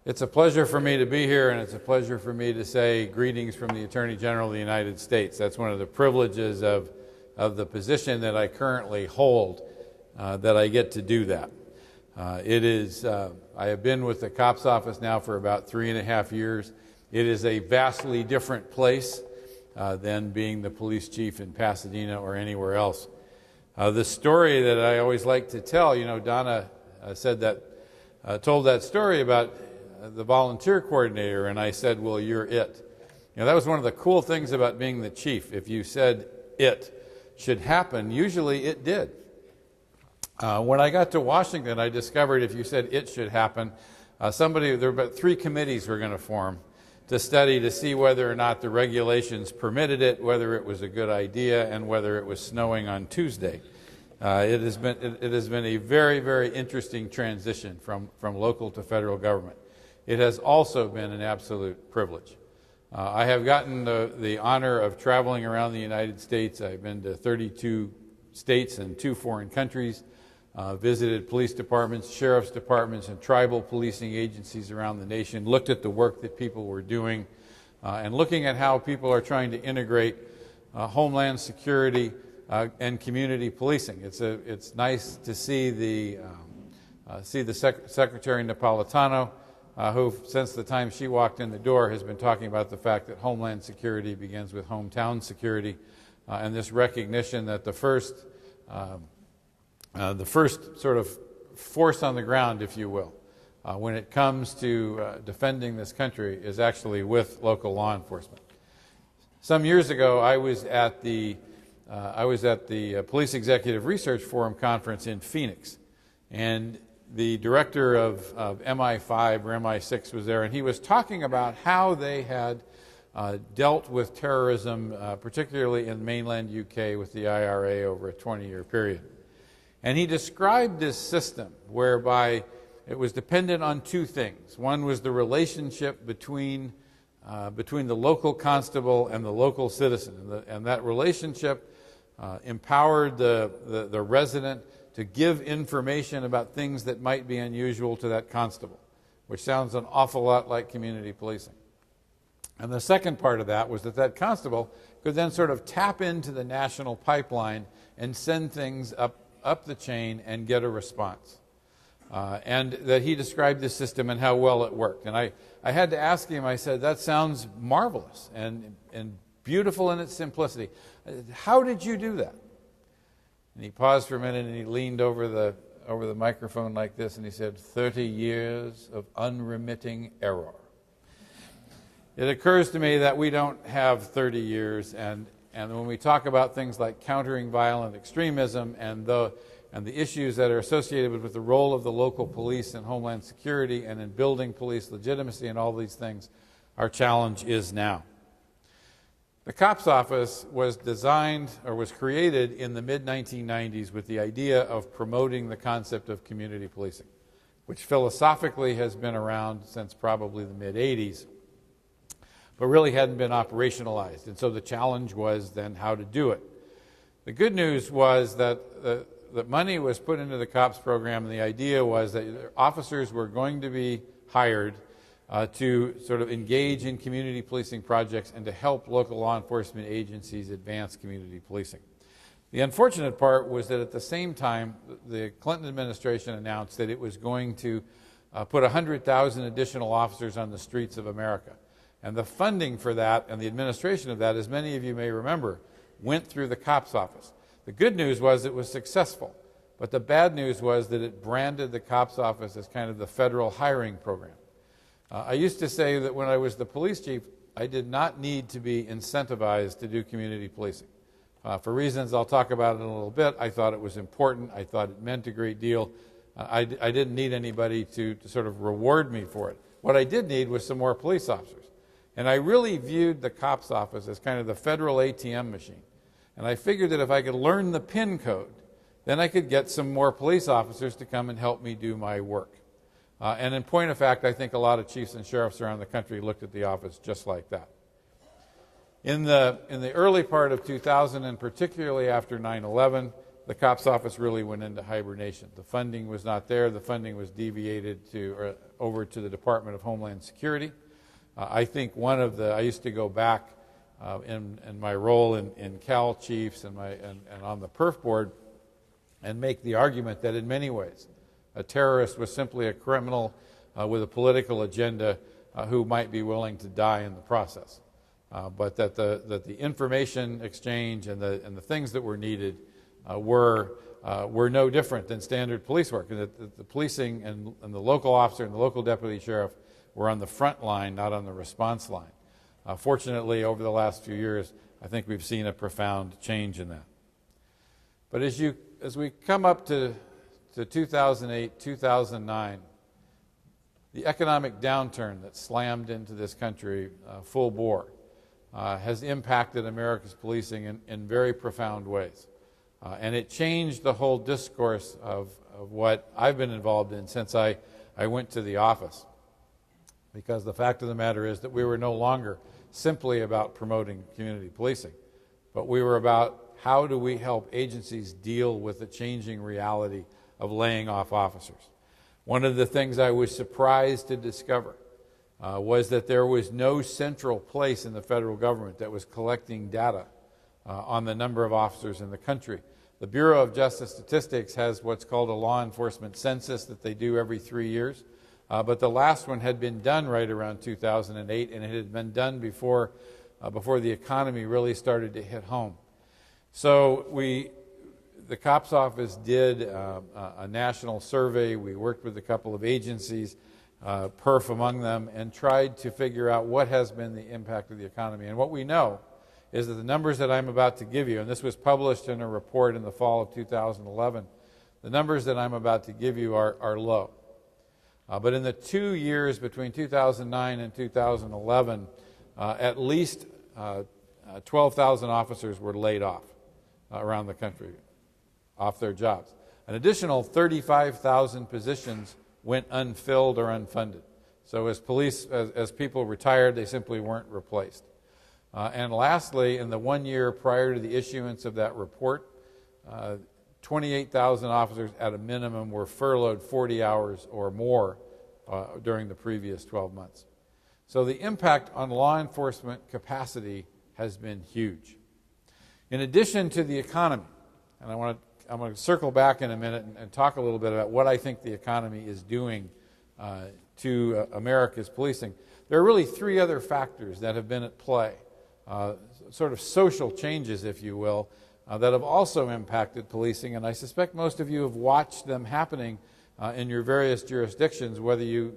It's a pleasure for me to be here, and it's a pleasure for me to say greetings from the Attorney General of the United States. That's one of the privileges of the position that I currently hold, that I get to do that. I have been with the COPS office now for about 3.5 years. It is a vastly different place than being the police chief in Pasadena or anywhere else. The story that I always like to tell, Donna told that story about the volunteer coordinator, and I said, well, you're it. That was one of the cool things about being the chief. If you said it should happen, usually it did. When I got to Washington, I discovered if you said it should happen, there were about 3 committees were going to form to study to see whether or not the regulations permitted it, whether it was a good idea, and whether it was snowing on Tuesday. It has been a very, very interesting transition from local to federal government. It has also been an absolute privilege. I have gotten the honor of traveling around the United States. I've been to 32 states and 2 foreign countries, visited police departments, sheriff's departments, and tribal policing agencies around the nation, looked at the work that people were doing, and looking at how people are trying to integrate Homeland Security and community policing. It's nice to see the Secretary Napolitano, who, since the time she walked in the door, has been talking about the fact that Homeland Security begins with hometown security, and this recognition that the first sort of force on the ground, if you will, when it comes to defending this country is actually with local law enforcement. Some years ago, I was at the Police Executive Research Forum conference in Phoenix, and the director of MI5 or MI6 was there, and he was talking about how they had dealt with terrorism, particularly in mainland UK with the IRA over a 20-year period. And he described this system whereby it was dependent on 2 things. One was the relationship between the local constable and the local citizen, and that relationship empowered the resident to give information about things that might be unusual to that constable, which sounds an awful lot like community policing. And the second part of that was that constable could then sort of tap into the national pipeline and send things up the chain and get a response. And that he described the system and how well it worked. And I had to ask him, I said, that sounds marvelous and beautiful in its simplicity. How did you do that? And he paused for a minute and he leaned over the microphone like this and he said, 30 years of unremitting error. It occurs to me that we don't have 30 years, and when we talk about things like countering violent extremism and the issues that are associated with the role of the local police in Homeland Security and in building police legitimacy and all these things, our challenge is now. The COPS office was created in the mid-1990s with the idea of promoting the concept of community policing, which philosophically has been around since probably the mid-80s, but really hadn't been operationalized. And so the challenge was then how to do it. The good news was that money was put into the COPS program, and the idea was that officers were going to be hired to sort of engage in community policing projects and to help local law enforcement agencies advance community policing. The unfortunate part was that at the same time, the Clinton administration announced that it was going to put 100,000 additional officers on the streets of America. And the funding for that and the administration of that, as many of you may remember, went through the COPS office. The good news was it was successful, but the bad news was that it branded the COPS office as kind of the federal hiring program. I used to say that when I was the police chief, I did not need to be incentivized to do community policing. For reasons I'll talk about in a little bit, I thought it was important. I thought it meant a great deal. I didn't need anybody to sort of reward me for it. What I did need was some more police officers. And I really viewed the COPS office as kind of the federal ATM machine. And I figured that if I could learn the PIN code, then I could get some more police officers to come and help me do my work. And in point of fact, I think a lot of chiefs and sheriffs around the country looked at the office just like that. In the early part of 2000, and particularly after 9/11, the COPS office really went into hibernation. The funding was not there. The funding was deviated over to the Department of Homeland Security. I think I used to go back in my role in Cal Chiefs and on the PERF board and make the argument that in many ways a terrorist was simply a criminal with a political agenda who might be willing to die in the process. But that the information exchange and the things that were needed were no different than standard police work, and that the policing and the local officer and the local deputy sheriff were on the front line, not on the response line. Fortunately, over the last few years, I think we've seen a profound change in that. But as we come up to 2008, 2009, the economic downturn that slammed into this country full bore has impacted America's policing in very profound ways. And it changed the whole discourse of what I've been involved in since I went to the office. Because the fact of the matter is that we were no longer simply about promoting community policing, but we were about how do we help agencies deal with the changing reality of laying off officers. One of the things I was surprised to discover was that there was no central place in the federal government that was collecting data on the number of officers in the country. The Bureau of Justice Statistics has what's called a law enforcement census that they do every 3 years. But the last one had been done right around 2008, and it had been done before the economy really started to hit home. So the COPS office did a national survey. We worked with a couple of agencies, PERF among them, and tried to figure out what has been the impact of the economy. And what we know is that the numbers that I'm about to give you, and this was published in a report in the fall of 2011, the numbers that I'm about to give you are low. But in the 2 years between 2009 and 2011, at least 12,000 officers were laid off around the country, off their jobs. An additional 35,000 positions went unfilled or unfunded. So as people retired, they simply weren't replaced. And lastly, in the 1 year prior to the issuance of that report, 28,000 officers at a minimum were furloughed 40 hours or more during the previous 12 months. So the impact on law enforcement capacity has been huge. In addition to the economy, and I'm going to circle back in a minute and talk a little bit about what I think the economy is doing to America's policing, there are really three other factors that have been at play, sort of social changes, if you will, that have also impacted policing, and I suspect most of you have watched them happening in your various jurisdictions, whether you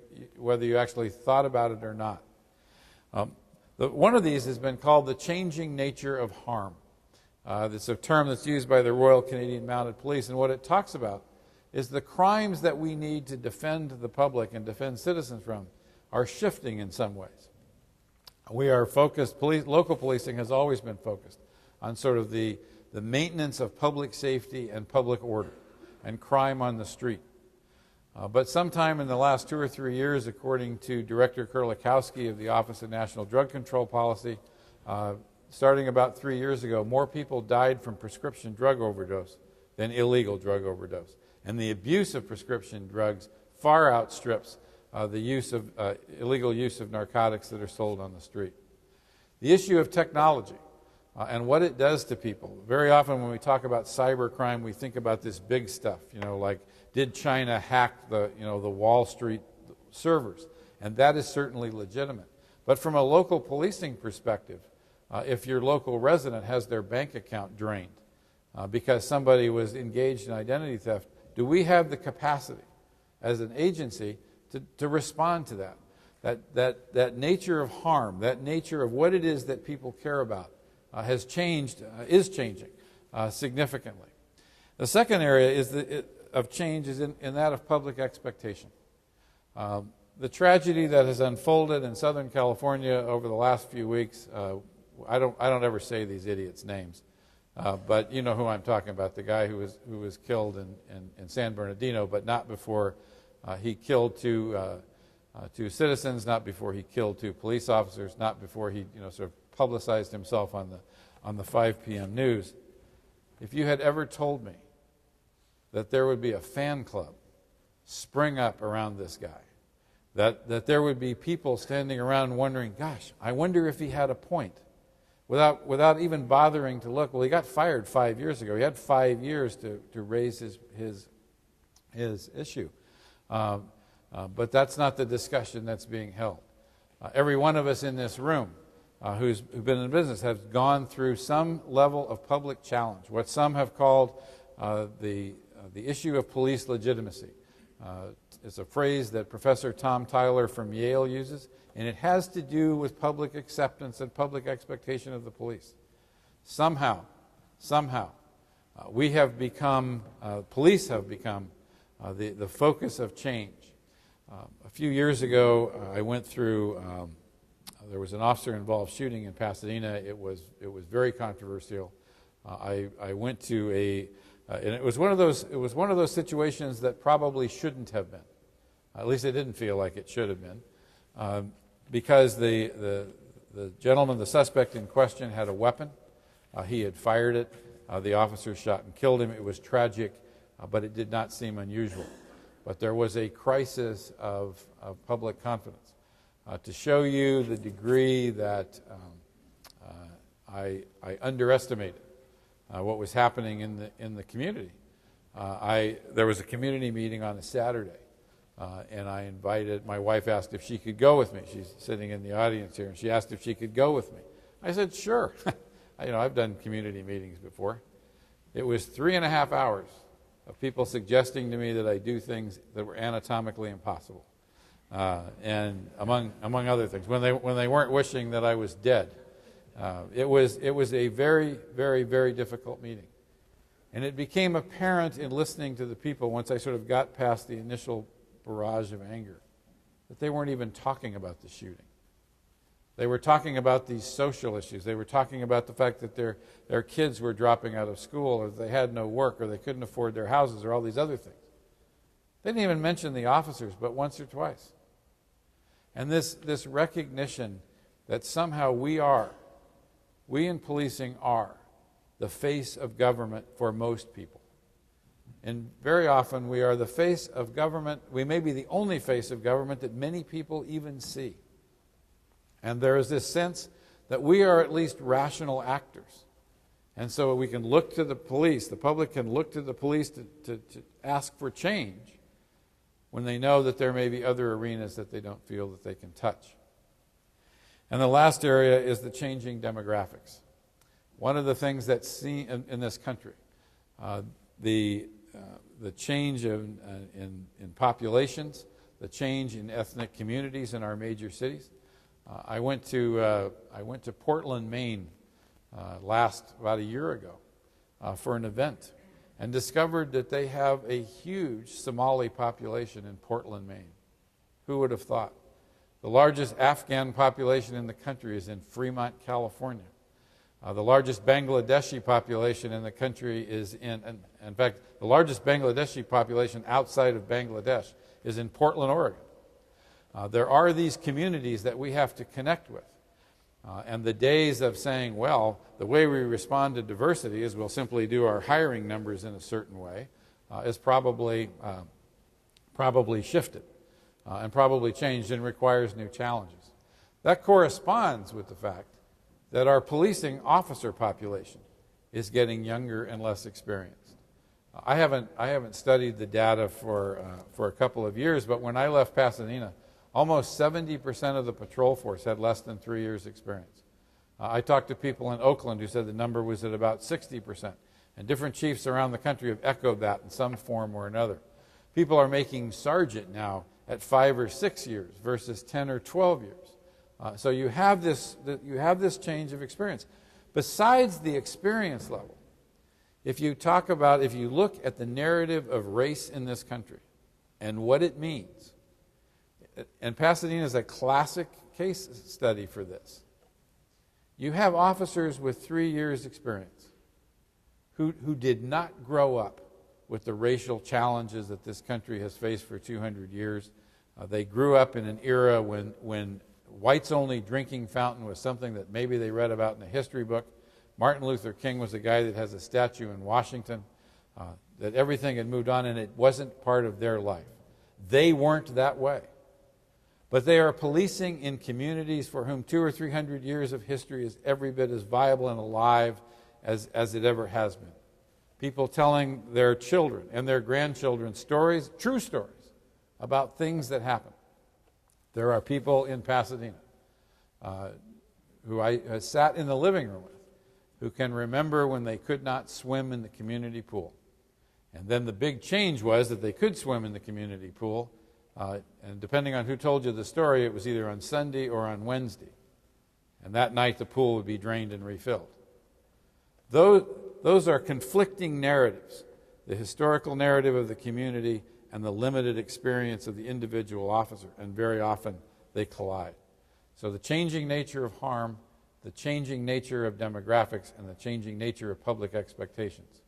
actually thought about it or not. One of these has been called the changing nature of harm. It's a term that's used by the Royal Canadian Mounted Police, and what it talks about is the crimes that we need to defend the public and defend citizens from are shifting in some ways. We are focused, local policing has always been focused on sort of the maintenance of public safety and public order and crime on the street. But sometime in the last 2 or 3 years, according to Director Kurlikowski of the Office of National Drug Control Policy, starting about 3 years ago, more people died from prescription drug overdose than illegal drug overdose. And the abuse of prescription drugs far outstrips the illegal use of narcotics that are sold on the street. The issue of technology and what it does to people. Very often when we talk about cybercrime, we think about this big stuff, like did China hack the Wall Street servers? And that is certainly legitimate. But from a local policing perspective, if your local resident has their bank account drained because somebody was engaged in identity theft, do we have the capacity as an agency to respond to that? That nature of harm, that nature of what it is that people care about is changing significantly. The second area of change is in that of public expectation. The tragedy that has unfolded in Southern California over the last few weeks, I don't ever say these idiots' names, but you know who I'm talking about, the guy who was killed in San Bernardino, but not before he killed two citizens, not before he killed 2 police officers, not before he sort of publicized himself on the 5 p.m. news. If you had ever told me that there would be a fan club spring up around this guy, that there would be people standing around wondering, gosh, I wonder if he had a point, without even bothering to look. Well, he got fired 5 years ago. He had 5 years to raise his issue. But that's not the discussion that's being held. Every one of us in this room who've been in business has gone through some level of public challenge, what some have called the issue of police legitimacy. It's a phrase that Professor Tom Tyler from Yale uses, and it has to do with public acceptance and public expectation of the police. Somehow, we have become, police have become the focus of change. A few years ago, I went through, there was an officer-involved shooting in Pasadena. It was very controversial. I went to and it was one of those situations that probably shouldn't have been. At least it didn't feel like it should have been, because the gentleman, the suspect in question, had a weapon. He had fired it. The officer shot and killed him. It was tragic, but it did not seem unusual. But there was a crisis of public confidence. To show you the degree that I underestimated what was happening in the community, there was a community meeting on a Saturday, and I invited, my wife asked if she could go with me. She's sitting in the audience here, and she asked if she could go with me. I said, sure. I've done community meetings before. It was 3.5 hours of people suggesting to me that I do things that were anatomically impossible, and among other things, when they weren't wishing that I was dead. It was a very, very, very difficult meeting, and it became apparent in listening to the people once I sort of got past the initial barrage of anger that they weren't even talking about the shooting. They were talking about these social issues. They were talking about the fact that their kids were dropping out of school, or they had no work, or they couldn't afford their houses, or all these other things. They didn't even mention the officers, but once or twice. And this recognition that somehow we in policing are the face of government for most people. And very often we are the face of government. We may be the only face of government that many people even see. And there is this sense that we are at least rational actors. And so we can look to the police, the public can look to the police to ask for change when they know that there may be other arenas that they don't feel that they can touch. And the last area is the changing demographics. One of the things that's seen in this country, the change in populations, the change in ethnic communities in our major cities. I went to Portland, Maine, about a year ago, for an event, and discovered that they have a huge Somali population in Portland, Maine. Who would have thought? The largest Afghan population in the country is in Fremont, California. The largest Bangladeshi population in the country is in fact, the largest Bangladeshi population outside of Bangladesh is in Portland, Oregon. There are these communities that we have to connect with. And the days of saying, well, the way we respond to diversity is we'll simply do our hiring numbers in a certain way, is probably shifted and probably changed and requires new challenges. That corresponds with the fact that our policing officer population is getting younger and less experienced. I haven't studied the data for a couple of years, but when I left Pasadena, almost 70% of the patrol force had less than 3 years experience. I talked to people in Oakland who said the number was at about 60%. And different chiefs around the country have echoed that in some form or another. People are making sergeant now at 5 or 6 years versus 10 or 12 years. So you have this change of experience. Besides the experience level, if you look at the narrative of race in this country and what it means, and Pasadena is a classic case study for this. You have officers with 3 years experience who did not grow up with the racial challenges that this country has faced for 200 years. They grew up in an era when whites-only drinking fountain was something that maybe they read about in a history book. Martin Luther King was a guy that has a statue in Washington. that everything had moved on and it wasn't part of their life. They weren't that way. But they are policing in communities for whom 200 or 300 years of history is every bit as viable and alive as it ever has been. People telling their children and their grandchildren stories, true stories, about things that happened. There are people in Pasadena who I sat in the living room with who can remember when they could not swim in the community pool. And then the big change was that they could swim in the community pool, and depending on who told you the story, it was either on Sunday or on Wednesday. And that night the pool would be drained and refilled. Those are conflicting narratives, the historical narrative of the community and the limited experience of the individual officer, and very often they collide. So the changing nature of harm, the changing nature of demographics, and the changing nature of public expectations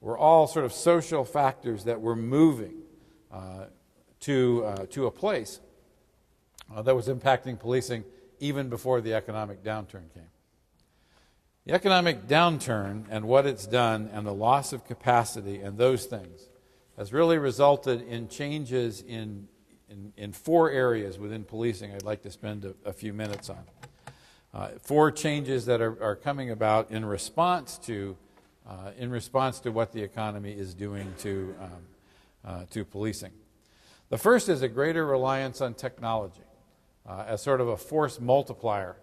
were all sort of social factors that were moving to a place that was impacting policing even before the economic downturn came. The economic downturn and what it's done and the loss of capacity and those things has really resulted in changes in 4 areas within policing I'd like to spend a few minutes on. 4 changes that are coming about in response to what the economy is doing to policing. The first is a greater reliance on technology as sort of a force multiplier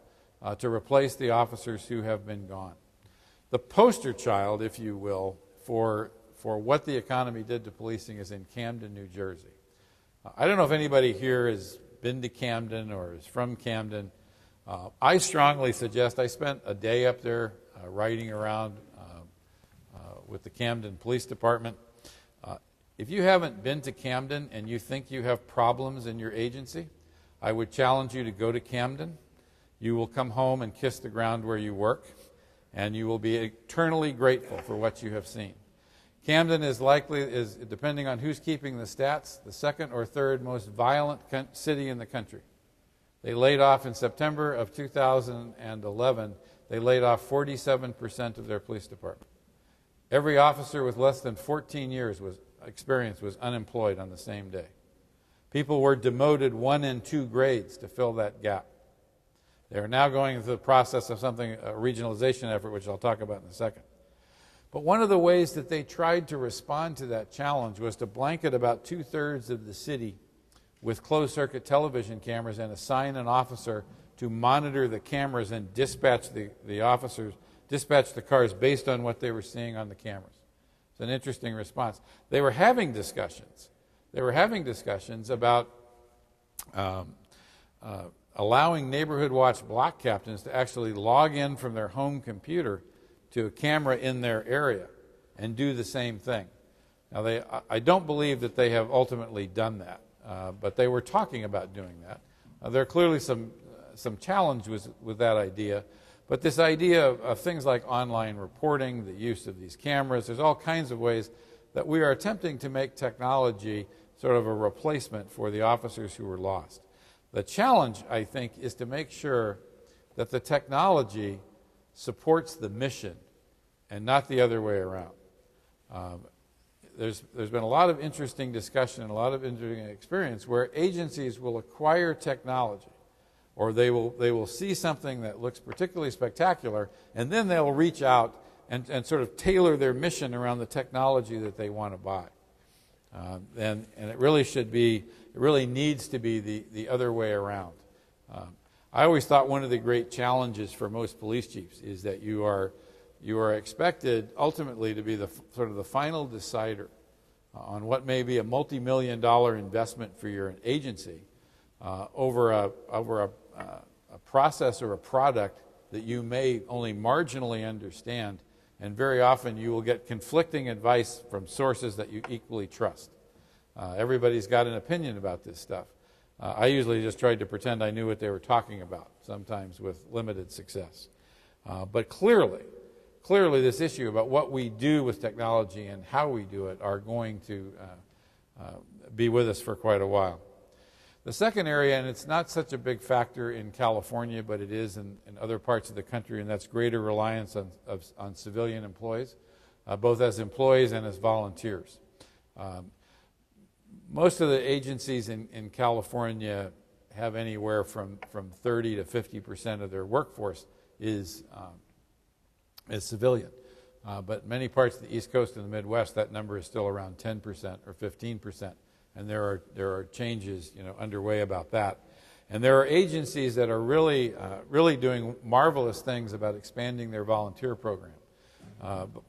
to replace the officers who have been gone. The poster child, if you will, for what the economy did to policing is in Camden, New Jersey. I don't know if anybody here has been to Camden or is from Camden. I strongly suggest, I spent a day up there riding around with the Camden Police Department. If you haven't been to Camden and you think you have problems in your agency, I would challenge you to go to Camden. You will come home and kiss the ground where you work, and you will be eternally grateful for what you have seen. Camden is depending on who's keeping the stats, the 2nd or 3rd most violent city in the country. They laid off in September of 2011, they laid off 47% of their police department. Every officer with less than 14 years experience was unemployed on the same day. People were demoted 1 and 2 grades to fill that gap. They are now going through the process of a regionalization effort, which I'll talk about in a second. But one of the ways that they tried to respond to that challenge was to blanket about 2/3 of the city with closed-circuit television cameras and assign an officer to monitor the cameras and dispatch the cars based on what they were seeing on the cameras. It's an interesting response. They were having discussions. About allowing neighborhood watch block captains to actually log in from their home computer to a camera in their area and do the same thing. Now, I don't believe that they have ultimately done that, but they were talking about doing that. There are clearly some challenges with that idea, but this idea of things like online reporting, the use of these cameras, there's all kinds of ways that we are attempting to make technology sort of a replacement for the officers who were lost. The challenge, I think, is to make sure that the technology supports the mission and not the other way around. There's been a lot of interesting discussion and a lot of interesting experience where agencies will acquire technology, or they will see something that looks particularly spectacular, and then they'll reach out and sort of tailor their mission around the technology that they want to buy. And it really needs to be the other way around. I always thought one of the great challenges for most police chiefs is that you are expected ultimately to be the final decider on what may be a multi-million-dollar investment for your agency over a process or a product that you may only marginally understand, and very often you will get conflicting advice from sources that you equally trust. Everybody's got an opinion about this stuff. I usually just tried to pretend I knew what they were talking about, sometimes with limited success. But clearly this issue about what we do with technology and how we do it are going to be with us for quite a while. The second area, and it's not such a big factor in California, but it is in other parts of the country, and that's greater reliance on civilian employees. both as employees and as volunteers. Most of the agencies in California have anywhere from 30 to 50% of their workforce is civilian. But many parts of the East Coast and the Midwest, that number is still around 10% or 15%. And there are changes, underway about that. And there are agencies that are really doing marvelous things about expanding their volunteer program.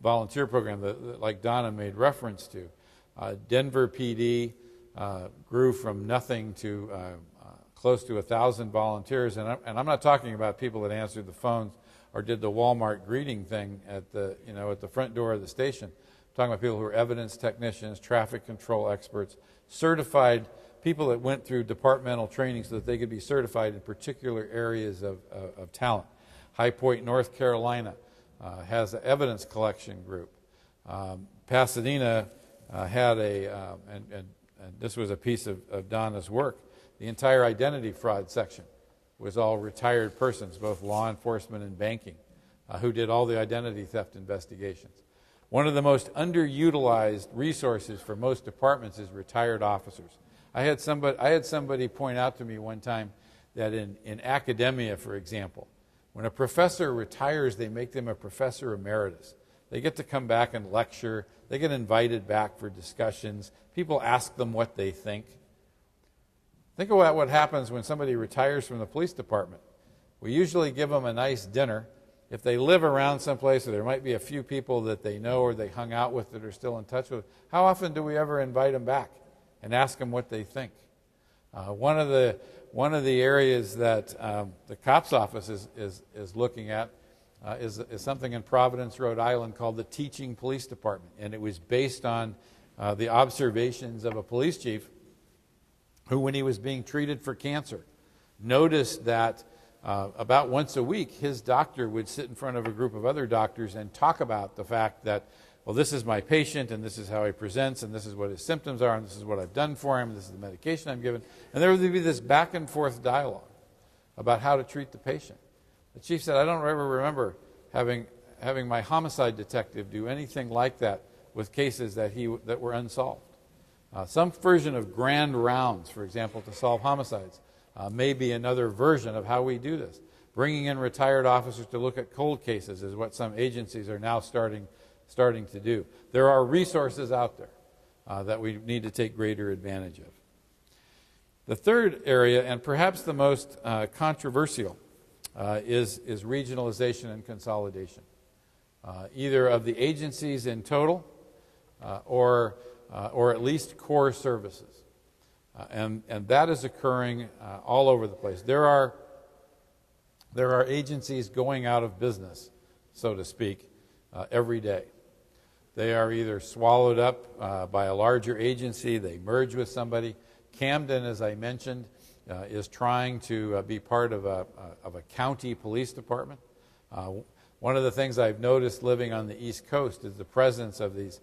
Like Donna made reference to. Denver PD grew from nothing to close to 1,000 volunteers. And I'm not talking about people that answered the phones or did the Walmart greeting thing at the front door of the station. I'm talking about people who are evidence technicians, traffic control experts, certified people that went through departmental training so that they could be certified in particular areas of talent. High Point, North Carolina has an evidence collection group. Pasadena had and this was a piece of Donna's work, the entire identity fraud section was all retired persons, both law enforcement and banking, who did all the identity theft investigations. One of the most underutilized resources for most departments is retired officers. I had somebody point out to me one time that in academia, for example, when a professor retires, they make them a professor emeritus. They get to come back and lecture. They get invited back for discussions. People ask them what they think. Think about what happens when somebody retires from the police department. We usually give them a nice dinner. If they live around someplace, or there might be a few people that they know or they hung out with that are still in touch with, how often do we ever invite them back and ask them what they think? One of the areas that the COPS office is looking at is something in Providence, Rhode Island called the Teaching Police Department, and it was based on the observations of a police chief who, when he was being treated for cancer, noticed that about once a week his doctor would sit in front of a group of other doctors and talk about the fact that, well, this is my patient, and this is how he presents, and this is what his symptoms are, and this is what I've done for him, and this is the medication I'm given. And there would be this back and forth dialogue about how to treat the patient. The chief said, I don't ever remember having my homicide detective do anything like that with cases that were unsolved. Some version of grand rounds, for example, to solve homicides, may be another version of how we do this. Bringing in retired officers to look at cold cases is what some agencies are now starting to do. There are resources out there that we need to take greater advantage of. The third area, and perhaps the most controversial, is regionalization and consolidation, either of the agencies in total or at least core services. And that is occurring all over the place. There are agencies going out of business, so to speak, every day. They are either swallowed up by a larger agency, they merge with somebody. Camden, as I mentioned, is trying to be part of a county police department. One of the things I've noticed living on the East Coast is the presence of these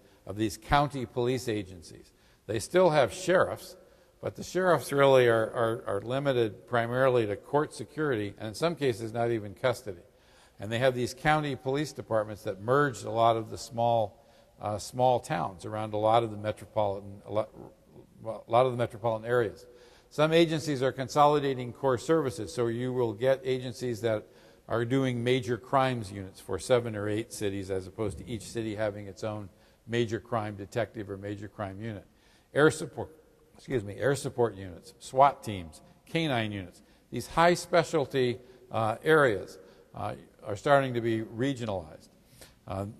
county police agencies. They still have sheriffs, but the sheriffs really are limited primarily to court security, and in some cases not even custody. And they have these county police departments that merged a lot of the small towns around a lot of the metropolitan areas. Some agencies are consolidating core services, so you will get agencies that are doing major crimes units for 7 or 8 cities, as opposed to each city having its own major crime detective or major crime unit. Air support units, SWAT teams, canine units. These high specialty areas are starting to be regionalized.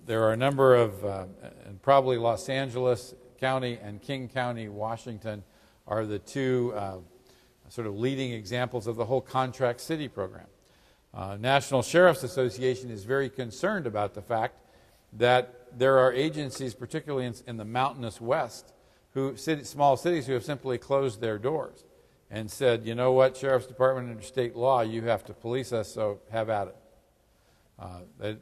There are a number of, and probably Los Angeles County and King County, Washington, are the two sort of leading examples of the whole contract city program. National Sheriff's Association is very concerned about the fact that there are agencies, particularly in the mountainous West, small cities who have simply closed their doors and said, you know what, Sheriff's Department under state law, you have to police us, so have at it.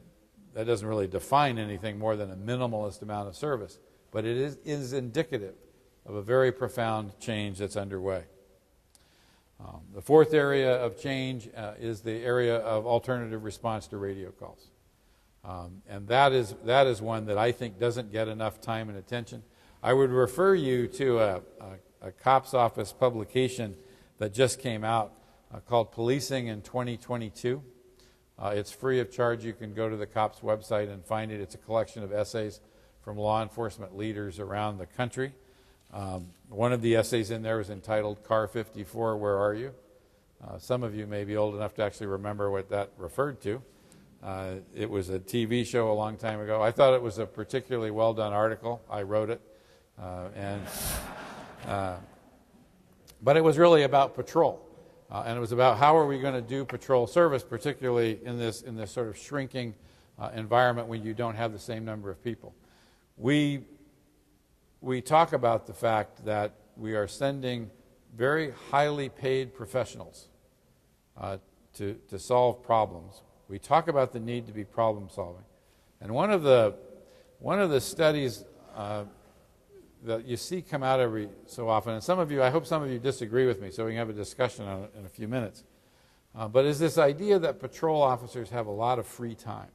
That doesn't really define anything more than a minimalist amount of service, but it is indicative of a very profound change that's underway. The fourth area of change is the area of alternative response to radio calls. And that is one that I think doesn't get enough time and attention. I would refer you to a COPS office publication that just came out called Policing in 2022. It's free of charge. You can go to the COPS website and find it. It's a collection of essays from law enforcement leaders around the country. One of the essays in there is entitled Car 54, Where Are You? Some of you may be old enough to actually remember what that referred to. It was a TV show a long time ago. I thought it was a particularly well done article. I wrote it. But it was really about patrol. And it was about how are we going to do patrol service, particularly in this sort of shrinking environment when you don't have the same number of people. We talk about the fact that we are sending very highly paid professionals to solve problems. We talk about the need to be problem solving. And one of the studies that you see come out every so often, and I hope some of you disagree with me so we can have a discussion on it in a few minutes, but is this idea that patrol officers have a lot of free time.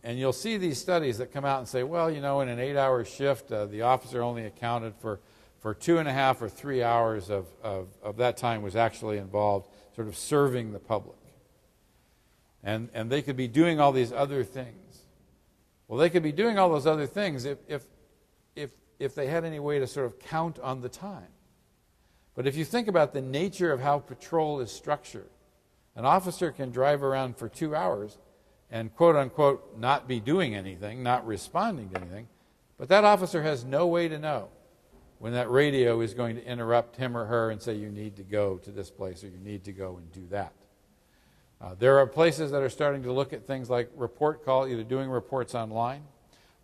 And you'll see these studies that come out and say, well, in an 8-hour shift, the officer only accounted for 2.5 or 3 hours of that time was actually involved sort of serving the public. And they could be doing all these other things. Well, they could be doing all those other things if they had any way to sort of count on the time. But if you think about the nature of how patrol is structured, an officer can drive around for 2 hours and quote-unquote not be doing anything, not responding to anything, but that officer has no way to know when that radio is going to interrupt him or her and say you need to go to this place or you need to go and do that. There are places that are starting to look at things like report call, either doing reports online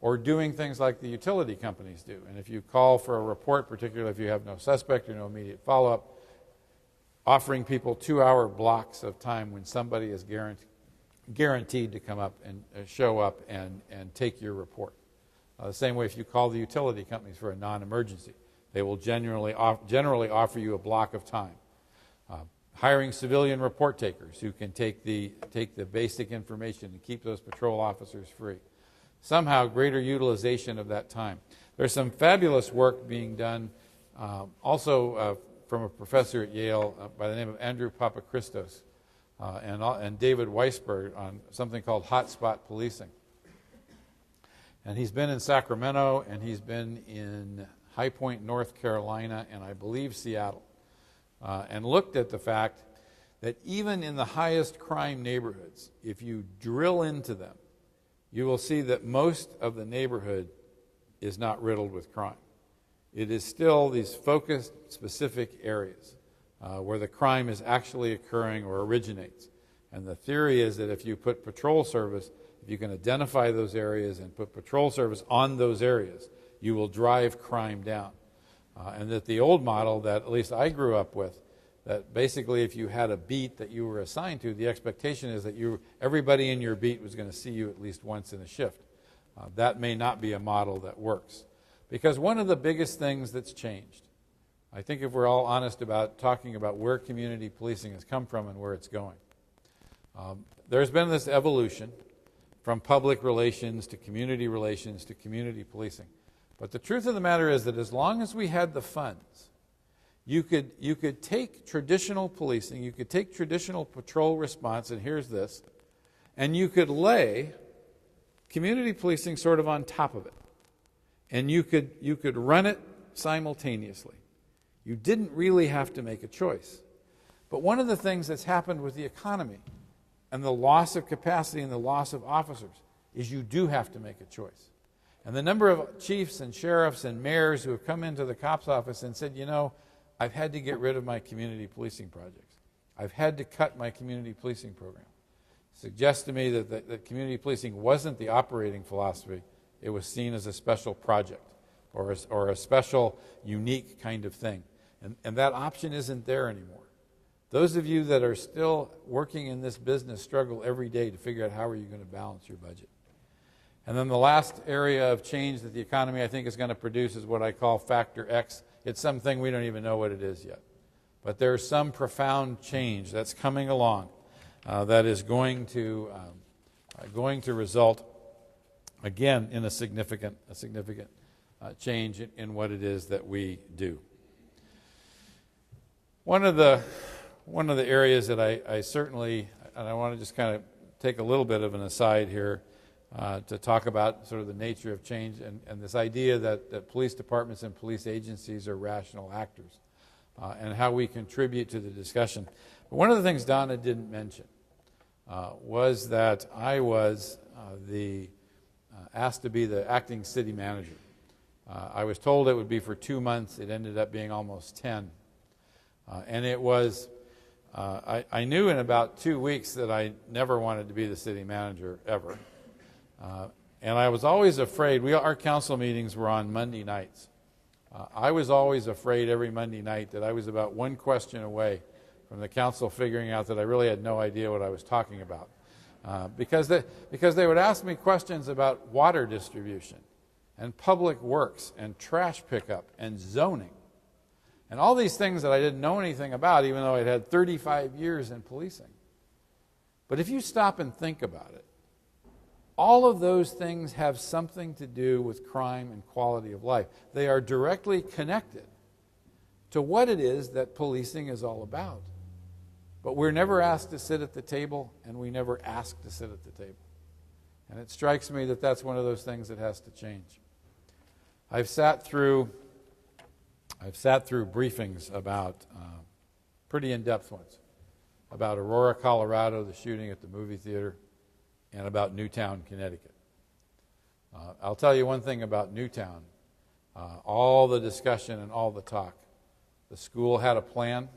or doing things like the utility companies do. And if you call for a report, particularly if you have no suspect or no immediate follow-up, offering people 2-hour blocks of time when somebody is guaranteed to come up and show up and take your report. The same way if you call the utility companies for a non-emergency, they will generally offer you a block of time. Hiring civilian report takers who can take the basic information and keep those patrol officers free. Somehow greater utilization of that time. There's some fabulous work being done also from a professor at Yale by the name of Andrew Papachristos and David Weisberg on something called Hotspot Policing. And he's been in Sacramento and he's been in High Point, North Carolina, and I believe Seattle. And looked at the fact that even in the highest crime neighborhoods, if you drill into them, you will see that most of the neighborhood is not riddled with crime. It is still these focused, specific areas where the crime is actually occurring or originates. And the theory is that if you put patrol service, if you can identify those areas and put patrol service on those areas, you will drive crime down. And that the old model that at least I grew up with, that basically if you had a beat that you were assigned to, the expectation is that everybody in your beat was going to see you at least once in a shift. That may not be a model that works. Because one of the biggest things that's changed, I think if we're all honest about talking about where community policing has come from and where it's going, there's been this evolution from public relations to community policing. But the truth of the matter is that as long as we had the funds, you could take traditional policing, you could take traditional patrol response, and here's this, and you could lay community policing sort of on top of it. And you could run it simultaneously. You didn't really have to make a choice. But one of the things that's happened with the economy and the loss of capacity and the loss of officers is you do have to make a choice. And the number of chiefs and sheriffs and mayors who have come into the COPS office and said, I've had to get rid of my community policing projects. I've had to cut my community policing program. Suggests to me that community policing wasn't the operating philosophy. It was seen as a special project or a special, unique kind of thing. And that option isn't there anymore. Those of you that are still working in this business struggle every day to figure out how are you going to balance your budget. And then the last area of change that the economy, I think, is going to produce is what I call Factor X. It's something we don't even know what it is yet. But there's some profound change that's coming along that is going to going to result, again, in a significant change in what it is that we do. One of the areas that I certainly, and I want to just kind of take a little bit of an aside here to talk about sort of the nature of change and this idea that police departments and police agencies are rational actors and how we contribute to the discussion. But one of the things Donna didn't mention was that I was asked to be the acting city manager. I was told it would be for 2 months. It ended up being almost 10. And it was, I knew in about 2 weeks that I never wanted to be the city manager ever. And I was always afraid, our council meetings were on Monday nights. I was always afraid every Monday night that I was about one question away from the council figuring out that I really had no idea what I was talking about. Because they would ask me questions about water distribution and public works and trash pickup and zoning and all these things that I didn't know anything about, even though I'd had 35 years in policing. But if you stop and think about it, all of those things have something to do with crime and quality of life. They are directly connected to what it is that policing is all about. But we're never asked to sit at the table, and we never ask to sit at the table. And it strikes me that that's one of those things that has to change. I've sat through briefings about, pretty in-depth ones, about Aurora, Colorado, the shooting at the movie theater, and about Newtown, Connecticut. I'll tell you one thing about Newtown. All the discussion and all the talk. The school had a plan.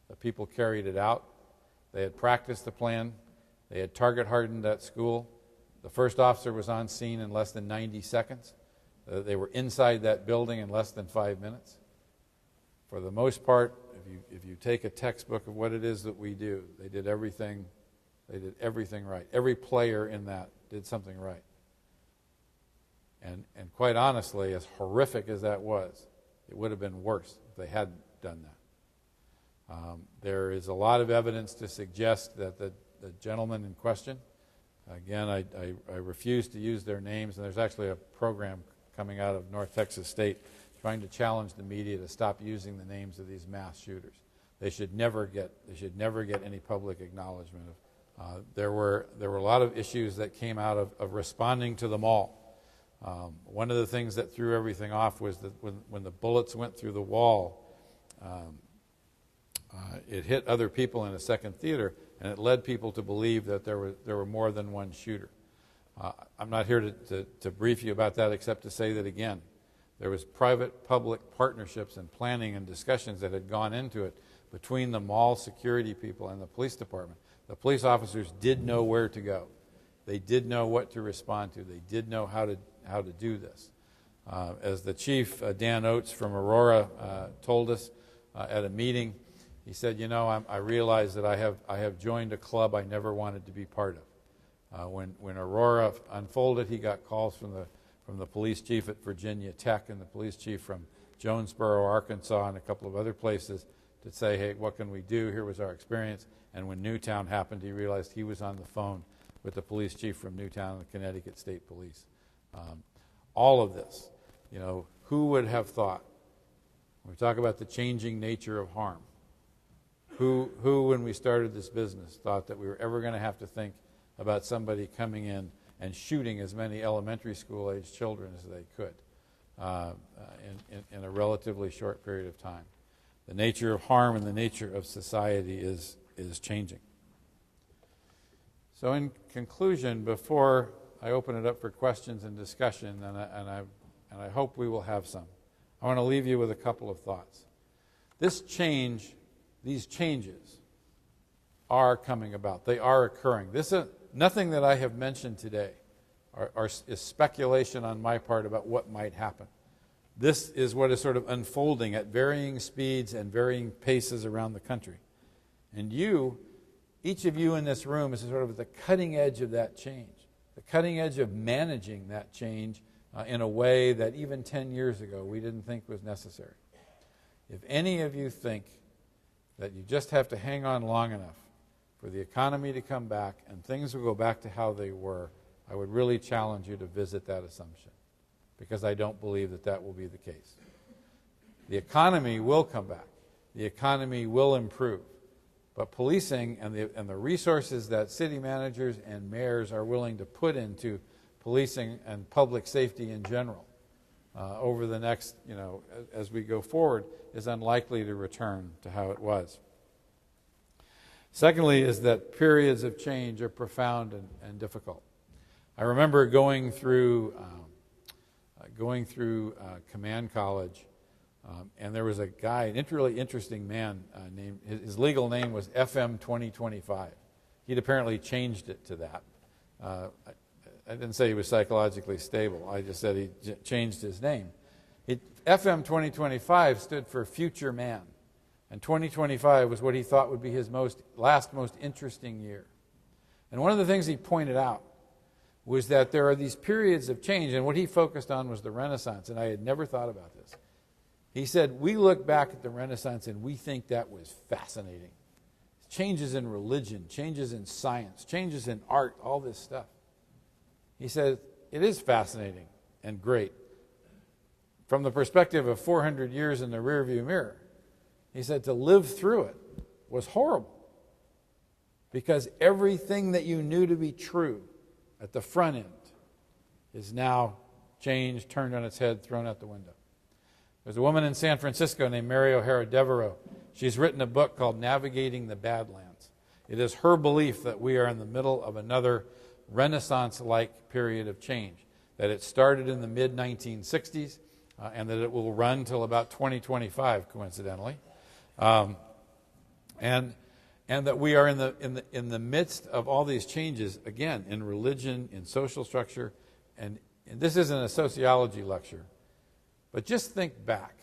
The people carried it out. They had practiced the plan. They had target hardened that school. The first officer was on scene in less than 90 seconds. They were inside that building in less than 5 minutes. For the most part, if you take a textbook of what it is that we do, they did everything right. Every player in that did something right. And quite honestly, as horrific as that was, it would have been worse if they hadn't done that. There is a lot of evidence to suggest that the gentleman in question, again, I refuse to use their names, and there's actually a program coming out of North Texas State trying to challenge the media to stop using the names of these mass shooters. They should never get any public acknowledgement of. There were a lot of issues that came out of responding to them all. One of the things that threw everything off was that when the bullets went through the wall, it hit other people in a second theater, and it led people to believe that there were more than one shooter. I'm not here to brief you about that except to say that, again, there was private-public partnerships and planning and discussions that had gone into it between the mall security people and the police department. The police officers did know where to go. They did know what to respond to. They did know how to do this. As the chief, Dan Oates from Aurora, told us at a meeting, he said, "You know, I realize that I have joined a club I never wanted to be part of." When Aurora unfolded, he got calls from the police chief at Virginia Tech and the police chief from Jonesboro, Arkansas, and a couple of other places to say, "Hey, what can we do? Here was our experience." And when Newtown happened, he realized he was on the phone with the police chief from Newtown and the Connecticut State Police. All of this, you know, who would have thought? When we talk about the changing nature of harm, who when we started this business, thought that we were ever going to have to think about somebody coming in and shooting as many elementary school-age children as they could in a relatively short period of time? The nature of harm and the nature of society is changing. So in conclusion, before I open it up for questions and discussion, and I hope we will have some, I want to leave you with a couple of thoughts. These changes are coming about. They are occurring. Nothing that I have mentioned today is speculation on my part about what might happen. This is what is sort of unfolding at varying speeds and varying paces around the country. And each of you in this room is sort of at the cutting edge of that change, the cutting edge of managing that change in a way that even 10 years ago we didn't think was necessary. If any of you think that you just have to hang on long enough for the economy to come back and things will go back to how they were, I would really challenge you to visit that assumption, because I don't believe that that will be the case. The economy will come back. The economy will improve. But policing and the resources that city managers and mayors are willing to put into policing and public safety in general over the next, as we go forward, is unlikely to return to how it was. Secondly is that periods of change are profound and difficult. I remember going through command college, and there was a guy, an really interesting man, named, his legal name was FM 2025. He'd apparently changed it to that. I didn't say he was psychologically stable. I just said he changed his name. FM 2025 stood for future man. And 2025 was what he thought would be his most interesting year. And one of the things he pointed out was that there are these periods of change, and what he focused on was the Renaissance, and I had never thought about this. He said, we look back at the Renaissance and we think that was fascinating. Changes in religion, changes in science, changes in art, all this stuff. He said, it is fascinating and great. From the perspective of 400 years in the rearview mirror, he said to live through it was horrible, because everything that you knew to be true at the front end is now changed, turned on its head, thrown out the window. There's a woman in San Francisco named Mary O'Hara Devereaux. She's written a book called Navigating the Badlands. It is her belief that we are in the middle of another Renaissance-like period of change, that it started in the mid-1960s and that it will run till about 2025, coincidentally. And that we are in the midst of all these changes, again, in religion, in social structure, and this isn't a sociology lecture, but just think back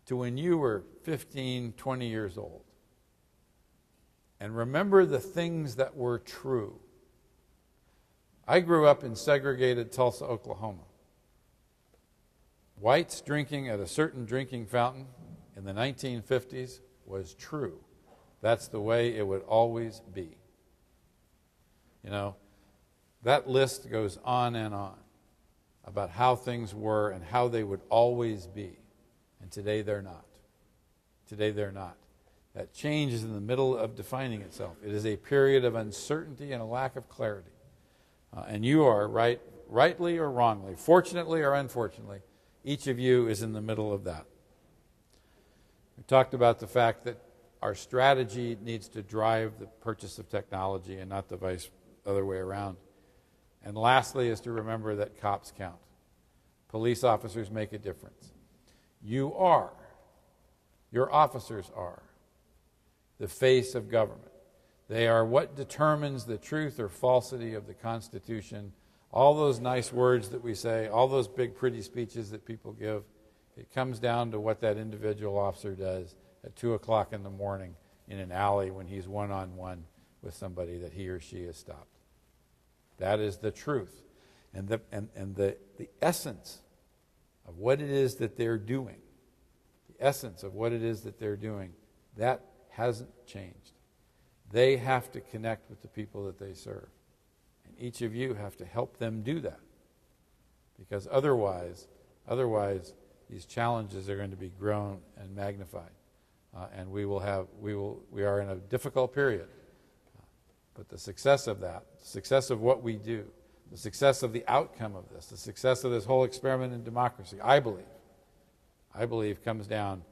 to when you were 15, 20 years old, and remember the things that were true. I grew up in segregated Tulsa, Oklahoma. Whites drinking at a certain drinking fountain in the 1950s was true. That's the way it would always be. That list goes on and on about how things were and how they would always be. And today they're not. Today they're not. That change is in the middle of defining itself. It is a period of uncertainty and a lack of clarity. And you are, rightly or wrongly, fortunately or unfortunately, each of you is in the middle of that. We talked about the fact that our strategy needs to drive the purchase of technology and not the other way around. And lastly is to remember that cops count. Police officers make a difference. You are, your officers are, the face of government. They are what determines the truth or falsity of the Constitution. All those nice words that we say, all those big pretty speeches that people give, it comes down to what that individual officer does at 2 o'clock in the morning in an alley when he's one-on-one with somebody that he or she has stopped. That is the truth. And the essence of what it is that they're doing, that hasn't changed. They have to connect with the people that they serve. And each of you have to help them do that. Because otherwise, these challenges are going to be grown and magnified. And we are in a difficult period. But the success of that, the success of what we do, the success of the outcome of this, the success of this whole experiment in democracy, I believe comes down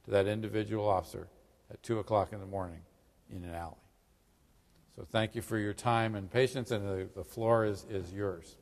to that individual officer at 2 o'clock in the morning in an alley. So thank you for your time and patience, and the floor is yours.